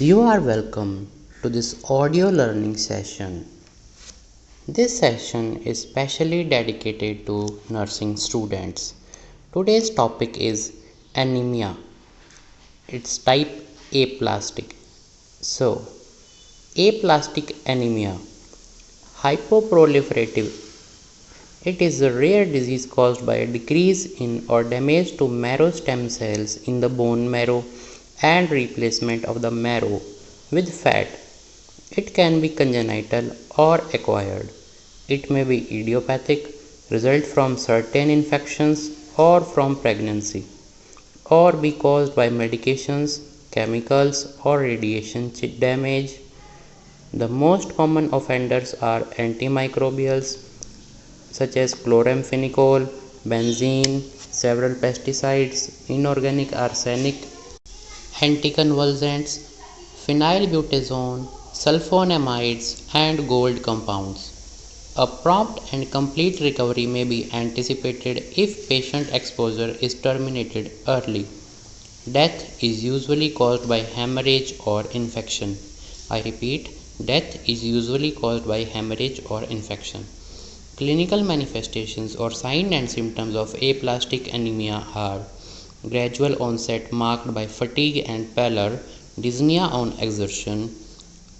You are welcome to this audio learning session. This session is specially dedicated to nursing students. Today's topic is anemia. It's type aplastic. So, aplastic anemia, hypoproliferative. It is a rare disease caused by a decrease in or damage to marrow stem cells in the bone marrow and replacement of the marrow with fat. It can be congenital or acquired. It may be idiopathic, result from certain infections or from pregnancy, or be caused by medications, chemicals, or radiation damage. The most common offenders are antimicrobials such as chloramphenicol, benzene, several pesticides, inorganic arsenic, anticonvulsants, phenylbutazone, sulfonamides, and gold compounds. A prompt and complete recovery may be anticipated if patient exposure is terminated early. Death is usually caused by hemorrhage or infection. I repeat, death is usually caused by hemorrhage or infection. Clinical manifestations or signs and symptoms of aplastic anemia are gradual onset marked by fatigue and pallor, dyspnea on exertion,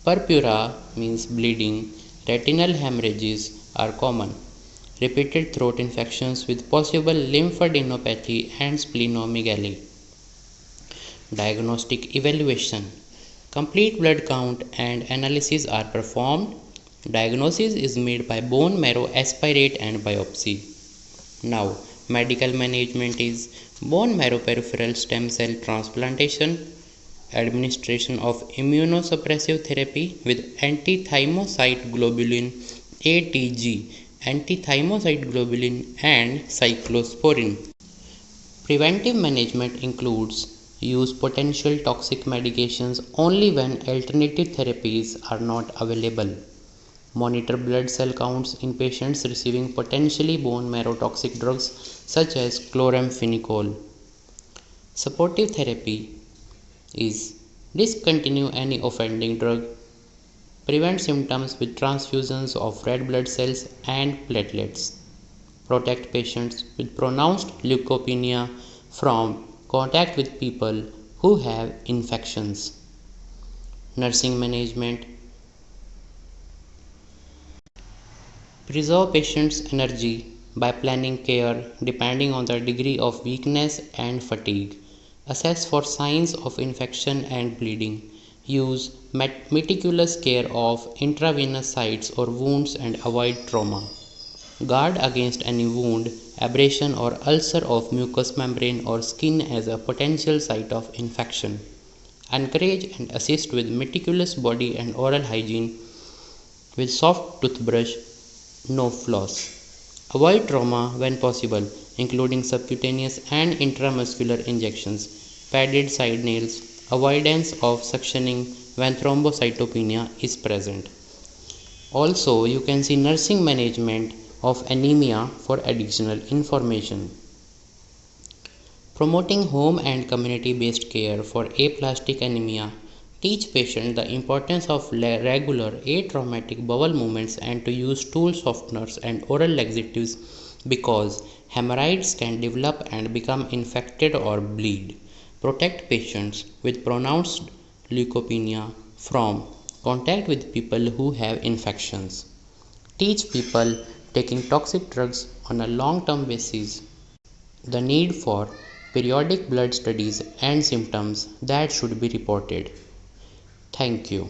purpura means bleeding, retinal hemorrhages are common, repeated throat infections with possible lymphadenopathy and splenomegaly. Diagnostic evaluation. Complete blood count and analysis are performed. Diagnosis is made by bone marrow aspirate and biopsy. Now, medical management is bone marrow peripheral stem cell transplantation, administration of immunosuppressive therapy with antithymocyte globulin ATG, antithymocyte globulin and cyclosporin. Preventive management includes use potential toxic medications only when alternative therapies are not available. Monitor blood cell counts in patients receiving potentially bone marrow toxic drugs such as chloramphenicol. Supportive therapy is discontinue any offending drug, prevent symptoms with transfusions of red blood cells and platelets, protect patients with pronounced leukopenia from contact with people who have infections. Nursing management. Preserve patients' energy by planning care depending on the degree of weakness and fatigue. Assess for signs of infection and bleeding. Use meticulous care of intravenous sites or wounds and avoid trauma. Guard against any wound, abrasion or ulcer of mucous membrane or skin as a potential site of infection. Encourage and assist with meticulous body and oral hygiene with soft toothbrush, no floss. Avoid trauma when possible, including subcutaneous and intramuscular injections, padded side nails, avoidance of suctioning when thrombocytopenia is present. Also, you can see nursing management of anemia for additional information. Promoting home and community-based care for aplastic anemia. Teach patients the importance of regular atraumatic bowel movements and to use stool softeners and oral laxatives because hemorrhoids can develop and become infected or bleed. Protect patients with pronounced leukopenia from contact with people who have infections. Teach people taking toxic drugs on a long-term basis the need for periodic blood studies and symptoms that should be reported. Thank you.